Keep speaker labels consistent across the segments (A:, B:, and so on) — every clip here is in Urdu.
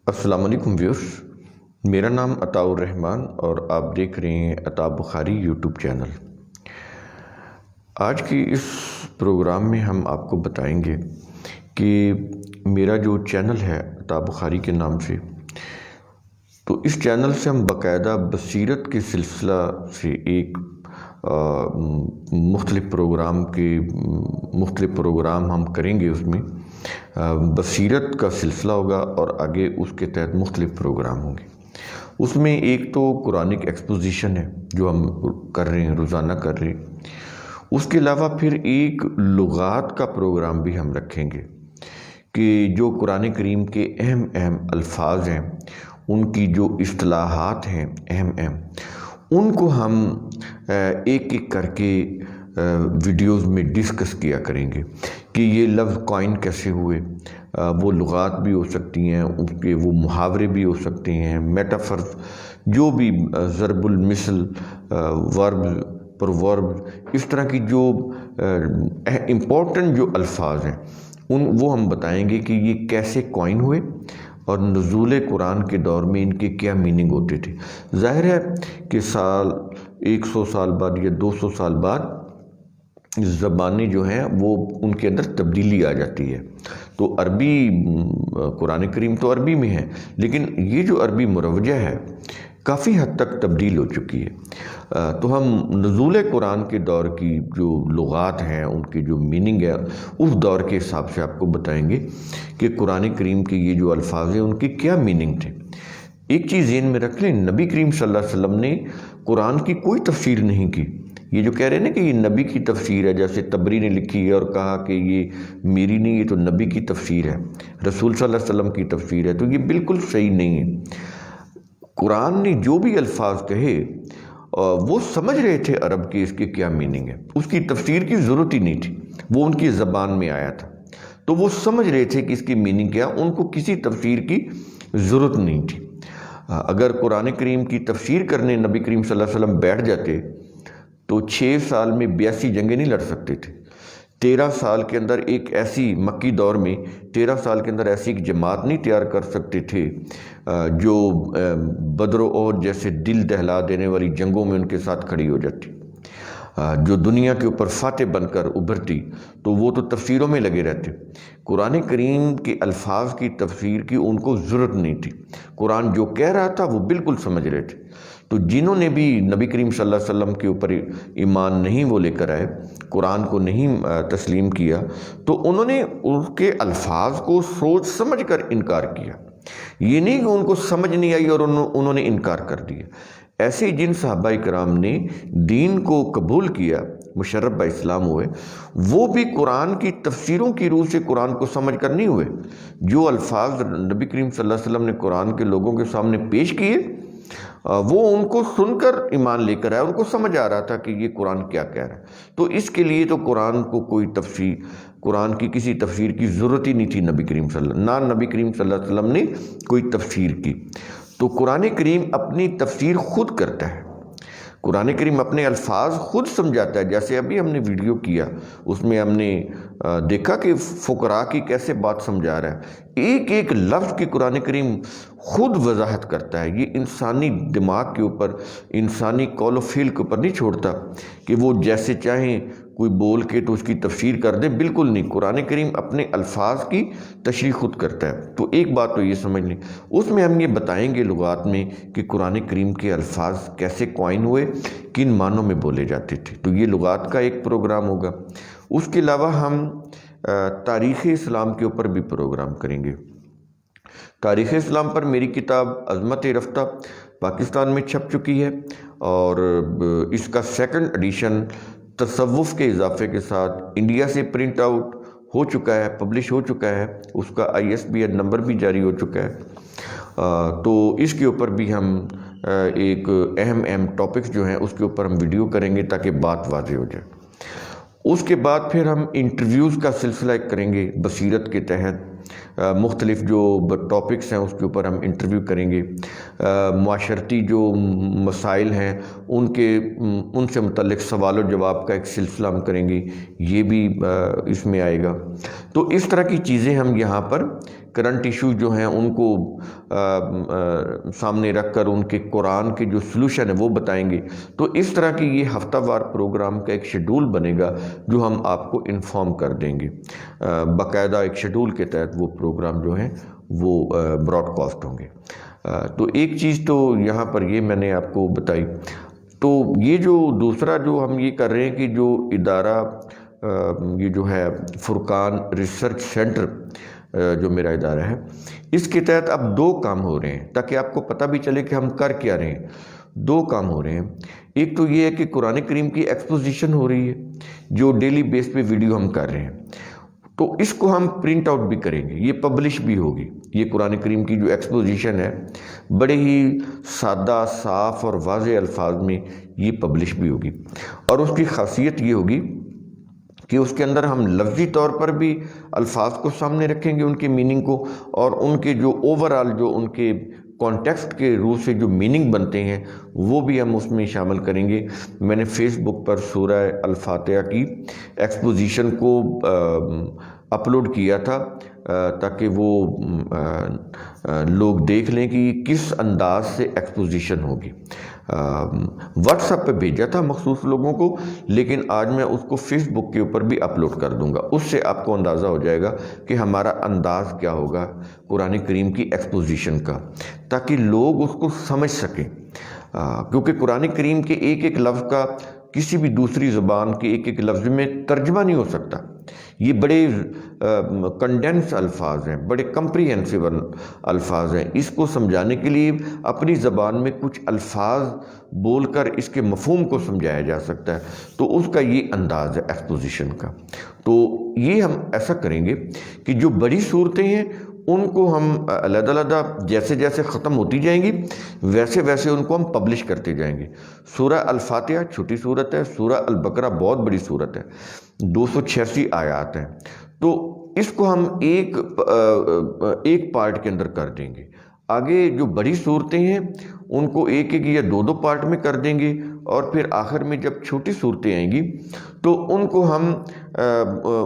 A: السلام علیکم ویورز، میرا نام عطاء الرحمن اور آپ دیکھ رہے ہیں عطاء بخاری یوٹیوب چینل۔ آج کی اس پروگرام میں ہم آپ کو بتائیں گے کہ میرا جو چینل ہے عطاء بخاری کے نام سے، تو اس چینل سے ہم باقاعدہ بصیرت کے سلسلہ سے ایک مختلف پروگرام ہم کریں گے۔ اس میں بصیرت کا سلسلہ ہوگا اور آگے اس کے تحت مختلف پروگرام ہوں گے۔ اس میں ایک تو قرآنک ایکسپوزیشن ہے جو ہم کر رہے ہیں، روزانہ کر رہے ہیں۔ اس کے علاوہ پھر ایک لغات کا پروگرام بھی ہم رکھیں گے کہ جو قرآن کریم کے اہم الفاظ ہیں، ان کی جو اصطلاحات ہیں اہم ان کو ہم ایک ایک کر کے ویڈیوز میں ڈسکس کیا کریں گے کہ یہ لفظ کوائن کیسے ہوئے۔ وہ لغات بھی ہو سکتی ہیں، ان کے وہ محاورے بھی ہو سکتے ہیں، میٹافرز، جو بھی ضرب المثل، ورب پرورب، اس طرح کی جو امپورٹنٹ جو الفاظ ہیں وہ ہم بتائیں گے کہ یہ کیسے کوائن ہوئے اور نزول قرآن کے دور میں ان کے کیا میننگ ہوتے تھے۔ ظاہر ہے کہ 100 سال بعد یا 200 سال بعد زبانیں جو ہیں وہ ان کے اندر تبدیلی آ جاتی ہے۔ تو عربی، قرآن کریم تو عربی میں ہے، لیکن یہ جو عربی مروجہ ہے کافی حد تک تبدیل ہو چکی ہے۔ تو ہم نزول قرآن کے دور کی جو لغات ہیں، ان کی جو میننگ ہے، اس دور کے حساب سے آپ کو بتائیں گے کہ قرآن کریم کے یہ جو الفاظ ہیں ان کی کیا میننگ تھے۔ ایک چیز ذہن میں رکھ لیں، نبی کریم صلی اللہ علیہ وسلم نے قرآن کی کوئی تفسیر نہیں کی۔ یہ جو کہہ رہے ہیں نا کہ یہ نبی کی تفسیر ہے، جیسے طبری نے لکھی ہے اور کہا کہ یہ میری نہیں، یہ تو نبی کی تفسیر ہے، رسول صلی اللہ علیہ وسلم کی تفسیر ہے، تو یہ بالکل صحیح نہیں ہے۔ قرآن نے جو بھی الفاظ کہے وہ سمجھ رہے تھے عرب کے اس کے کیا میننگ ہے، اس کی تفسیر کی ضرورت ہی نہیں تھی، وہ ان کی زبان میں آیا تھا تو وہ سمجھ رہے تھے کہ اس کی میننگ کیا، ان کو کسی تفسیر کی ضرورت نہیں تھی۔ اگر قرآن کریم کی تفسیر کرنے نبی کریم صلی اللہ علیہ وسلم بیٹھ جاتے تو 6 سال میں 82 جنگیں نہیں لڑ سکتے تھے۔ 13 سال کے اندر ایک ایسی مکی دور میں 13 سال کے اندر ایسی ایک جماعت نہیں تیار کر سکتے تھے جو بدر و احد جیسے دل دہلا دینے والی جنگوں میں ان کے ساتھ کھڑی ہو جاتی، جو دنیا کے اوپر فاتح بن کر ابھرتی، تو وہ تو تفسیروں میں لگے رہتے۔ قرآن کریم کے الفاظ کی تفسیر کی ان کو ضرورت نہیں تھی، قرآن جو کہہ رہا تھا وہ بالکل سمجھ رہے تھے۔ تو جنہوں نے بھی نبی کریم صلی اللہ علیہ وسلم کے اوپر ایمان نہیں وہ لے کر آئے، قرآن کو نہیں تسلیم کیا، تو انہوں نے ان کے الفاظ کو سوچ سمجھ کر انکار کیا۔ یہ نہیں کہ ان کو سمجھ نہیں آئی اور انہوں نے انکار کر دیا۔ ایسے جن صحابہ کرام نے دین کو قبول کیا، مشرف با اسلام ہوئے، وہ بھی قرآن کی تفسیروں کی روح سے قرآن کو سمجھ کر نہیں ہوئے۔ جو الفاظ نبی کریم صلی اللہ علیہ وسلم نے قرآن کے لوگوں کے سامنے پیش کیے، وہ ان کو سن کر ایمان لے کر آیا، ان کو سمجھ آ رہا تھا کہ یہ قرآن کیا کہہ رہا ہے۔ تو اس کے لیے تو قرآن کو کوئی تفسیر، قرآن کی کسی تفسیر کی ضرورت ہی نہیں تھی نبی کریم صلی اللہ، نہ نبی کریم صلی اللہ علیہ وسلم نے کوئی تفسیر کی۔ تو قرآن کریم اپنی تفسیر خود کرتا ہے، قرآن کریم اپنے الفاظ خود سمجھاتا ہے۔ جیسے ابھی ہم نے ویڈیو کیا، اس میں ہم نے دیکھا کہ فقراء کی کیسے بات سمجھا رہا ہے، ایک ایک لفظ کی قرآن کریم خود وضاحت کرتا ہے۔ یہ انسانی دماغ کے اوپر، انسانی قول و فعل کے اوپر نہیں چھوڑتا کہ وہ جیسے چاہیں کوئی بول کے تو اس کی تفسیر کر دے، بالکل نہیں۔ قرآن کریم اپنے الفاظ کی تشریح خود کرتا ہے۔ تو ایک بات تو یہ سمجھ لیں، اس میں ہم یہ بتائیں گے لغات میں کہ قرآن کریم کے الفاظ کیسے کوائن ہوئے، کن معنوں میں بولے جاتے تھے، تو یہ لغات کا ایک پروگرام ہوگا۔ اس کے علاوہ ہم تاریخ اسلام کے اوپر بھی پروگرام کریں گے۔ تاریخ اسلام پر میری کتاب عظمت رفتہ پاکستان میں چھپ چکی ہے اور اس کا 2nd ایڈیشن تصوف کے اضافے کے ساتھ انڈیا سے پرنٹ آؤٹ ہو چکا ہے، پبلش ہو چکا ہے، اس کا ISBN نمبر بھی جاری ہو چکا ہے۔ تو اس کے اوپر بھی ہم ایک اہم ٹاپکس جو ہیں اس کے اوپر ہم ویڈیو کریں گے تاکہ بات واضح ہو جائے۔ اس کے بعد پھر ہم انٹرویوز کا سلسلہ کریں گے بصیرت کے تحت، مختلف جو ٹاپکس ہیں اس کے اوپر ہم انٹرویو کریں گے۔ معاشرتی جو مسائل ہیں ان سے متعلق سوال و جواب کا ایک سلسلہ ہم کریں گے، یہ بھی اس میں آئے گا۔ تو اس طرح کی چیزیں ہم یہاں پر کرنٹ ایشو جو ہیں ان کو سامنے رکھ کر ان کے قرآن کے جو سلوشن ہے وہ بتائیں گے۔ تو اس طرح کی یہ ہفتہ وار پروگرام کا ایک شیڈول بنے گا جو ہم آپ کو انفارم کر دیں گے، باقاعدہ ایک شیڈول کے تحت وہ پروگرام جو ہیں وہ براڈ کاسٹ ہوں گے۔ تو ایک چیز تو یہاں پر یہ میں نے آپ کو بتائی۔ تو یہ جو دوسرا جو ہم یہ کر رہے ہیں کہ جو ادارہ یہ جو ہے فرقان ریسرچ سینٹر جو میرا ادارہ ہے، اس کے تحت اب 2 کام ہو رہے ہیں تاکہ آپ کو پتہ بھی چلے کہ ہم کر کیا رہے ہیں۔ 2 کام ہو رہے ہیں۔ ایک تو یہ ہے کہ قرآن کریم کی ایکسپوزیشن ہو رہی ہے جو ڈیلی بیس پہ ویڈیو ہم کر رہے ہیں، تو اس کو ہم پرنٹ آؤٹ بھی کریں گے، یہ پبلش بھی ہوگی۔ یہ قرآن کریم کی جو ایکسپوزیشن ہے بڑے ہی سادہ، صاف اور واضح الفاظ میں یہ پبلش بھی ہوگی، اور اس کی خاصیت یہ ہوگی کہ اس کے اندر ہم لفظی طور پر بھی الفاظ کو سامنے رکھیں گے، ان کے میننگ کو، اور ان کے جو اوورآل جو ان کے کانٹیکسٹ کے روح سے جو میننگ بنتے ہیں وہ بھی ہم اس میں شامل کریں گے۔ میں نے فیس بک پر سورہ الفاتحہ کی ایکسپوزیشن کو اپلوڈ کیا تھا تاکہ وہ لوگ دیکھ لیں کہ کس انداز سے ایکسپوزیشن ہوگی۔ واٹس ایپ پہ بھیجا تھا مخصوص لوگوں کو، لیکن آج میں اس کو فیس بک کے اوپر بھی اپلوڈ کر دوں گا۔ اس سے آپ کو اندازہ ہو جائے گا کہ ہمارا انداز کیا ہوگا قرآن کریم کی ایکسپوزیشن کا، تاکہ لوگ اس کو سمجھ سکیں، کیونکہ قرآن کریم کے ایک ایک لفظ کا کسی بھی دوسری زبان کے ایک ایک لفظ میں ترجمہ نہیں ہو سکتا۔ یہ بڑے کنڈینس الفاظ ہیں، بڑے کمپریہنسو الفاظ ہیں۔ اس کو سمجھانے کے لیے اپنی زبان میں کچھ الفاظ بول کر اس کے مفہوم کو سمجھایا جا سکتا ہے، تو اس کا یہ انداز ہے ایکسپوزیشن کا۔ تو یہ ہم ایسا کریں گے کہ جو بڑی صورتیں ہیں ان کو ہم علیحدہ علیحدہ جیسے جیسے ختم ہوتی جائیں گی ویسے ویسے ان کو ہم پبلش کرتے جائیں گے۔ سورہ الفاتحہ چھوٹی صورت ہے، سورہ البقرہ بہت بڑی صورت ہے، 286 آیات ہیں، تو اس کو ہم ایک پارٹ کے اندر کر دیں گے۔ آگے جو بڑی صورتیں ہیں ان کو ایک ایک یا 2 پارٹ میں کر دیں گے، اور پھر آخر میں جب چھوٹی صورتیں آئیں گی تو ان کو ہم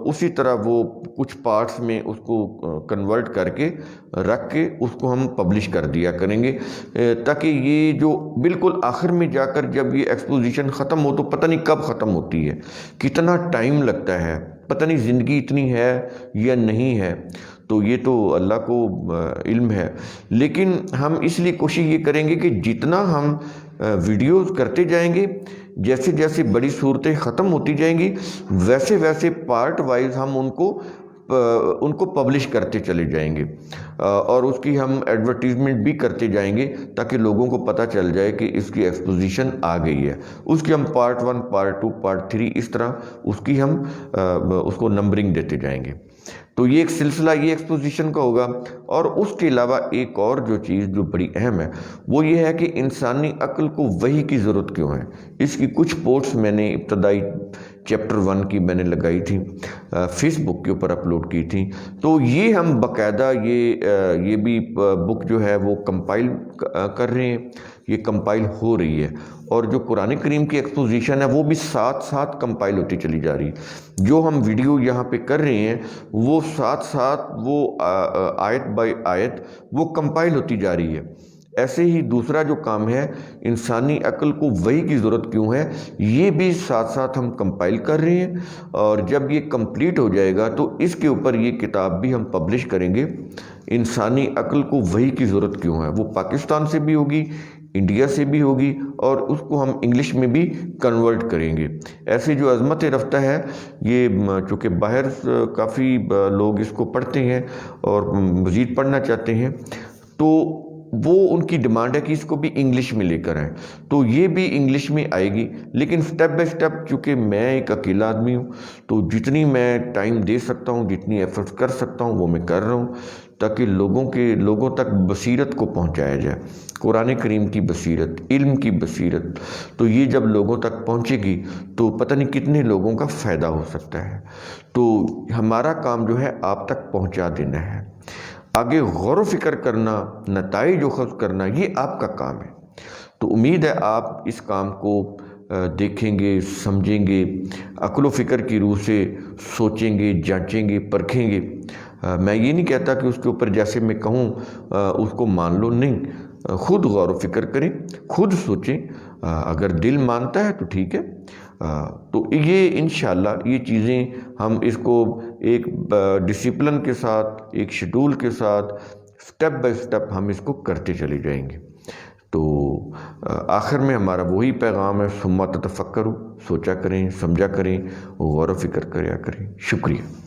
A: اسی طرح وہ کچھ پارٹس میں اس کو کنورٹ کر کے رکھ کے اس کو ہم پبلش کر دیا کریں گے، تاکہ یہ جو بالکل آخر میں جا کر جب یہ ایکسپوزیشن ختم ہو تو پتہ نہیں کب ختم ہوتی ہے، کتنا ٹائم لگتا ہے، پتہ نہیں زندگی اتنی ہے یا نہیں ہے، تو یہ تو اللہ کو علم ہے۔ لیکن ہم اس لیے کوشش یہ کریں گے کہ جتنا ہم ویڈیوز کرتے جائیں گے، جیسے جیسے بڑی صورتیں ختم ہوتی جائیں گی ویسے ویسے پارٹ وائز ہم ان کو پبلش کرتے چلے جائیں گے، اور اس کی ہم ایڈورٹیزمنٹ بھی کرتے جائیں گے تاکہ لوگوں کو پتہ چل جائے کہ اس کی ایکسپوزیشن آ گئی ہے۔ اس کی ہم پارٹ 1، پارٹ 2، پارٹ 3 اس طرح اس کی ہم اس کو نمبرنگ دیتے جائیں گے۔ تو یہ ایک سلسلہ یہ ایکسپوزیشن کا ہوگا۔ اور اس کے علاوہ ایک اور جو چیز جو بڑی اہم ہے وہ یہ ہے کہ انسانی عقل کو وحی کی ضرورت کیوں ہے۔ اس کی کچھ پوسٹ میں نے ابتدائی چیپٹر 1 کی میں نے لگائی تھی، فیس بک کے اوپر اپلوڈ کی تھی، تو یہ ہم باقاعدہ یہ بھی بک جو ہے وہ کمپائل کر رہے ہیں، یہ کمپائل ہو رہی ہے، اور جو قرآن کریم کی ایکسپوزیشن ہے وہ بھی ساتھ ساتھ کمپائل ہوتی چلی جا رہی ہے۔ جو ہم ویڈیو یہاں پہ کر رہے ہیں وہ ساتھ ساتھ وہ آیت بائی آیت وہ کمپائل ہوتی جا رہی ہے۔ ایسے ہی دوسرا جو کام ہے، انسانی عقل کو وحی کی ضرورت کیوں ہے، یہ بھی ساتھ ساتھ ہم کمپائل کر رہے ہیں، اور جب یہ کمپلیٹ ہو جائے گا تو اس کے اوپر یہ کتاب بھی ہم پبلش کریں گے۔ انسانی عقل کو وحی کی ضرورت کیوں ہے، وہ پاکستان سے بھی ہوگی، انڈیا سے بھی ہوگی، اور اس کو ہم انگلش میں بھی کنورٹ کریں گے۔ ایسے جو عظمت رفتہ ہے، یہ چونکہ باہر کافی لوگ اس کو پڑھتے ہیں اور مزید پڑھنا چاہتے ہیں، تو وہ ان کی ڈیمانڈ ہے کہ اس کو بھی انگلش میں لے کر آئیں، تو یہ بھی انگلش میں آئے گی، لیکن سٹیپ بائی سٹیپ، چونکہ میں ایک اکیلا آدمی ہوں تو جتنی میں ٹائم دے سکتا ہوں، جتنی ایفرٹس کر سکتا ہوں وہ میں کر رہا ہوں، تاکہ لوگوں تک بصیرت کو پہنچایا جائے، قرآن کریم کی بصیرت، علم کی بصیرت، تو یہ جب لوگوں تک پہنچے گی تو پتہ نہیں کتنے لوگوں کا فائدہ ہو سکتا ہے۔ تو ہمارا کام جو ہے آپ تک پہنچا دینا ہے، آگے غور و فکر کرنا، نتائج اخذ کرنا، یہ آپ کا کام ہے۔ تو امید ہے آپ اس کام کو دیکھیں گے، سمجھیں گے، عقل و فکر کی روح سے سوچیں گے، جانچیں گے، پرکھیں گے، میں یہ نہیں کہتا کہ اس کے اوپر جیسے میں کہوں اس کو مان لو، نہیں، خود غور و فکر کریں، خود سوچیں، اگر دل مانتا ہے تو ٹھیک ہے۔ تو یہ انشاءاللہ یہ چیزیں ہم اس کو ایک ڈسپلن کے ساتھ، ایک شیڈول کے ساتھ، سٹیپ بائی سٹیپ ہم اس کو کرتے چلے جائیں گے۔ تو آخر میں ہمارا وہی پیغام ہے، ثم تتفکروا، سوچا کریں، سمجھا کریں، غور و فکر کریا کریں۔ شکریہ۔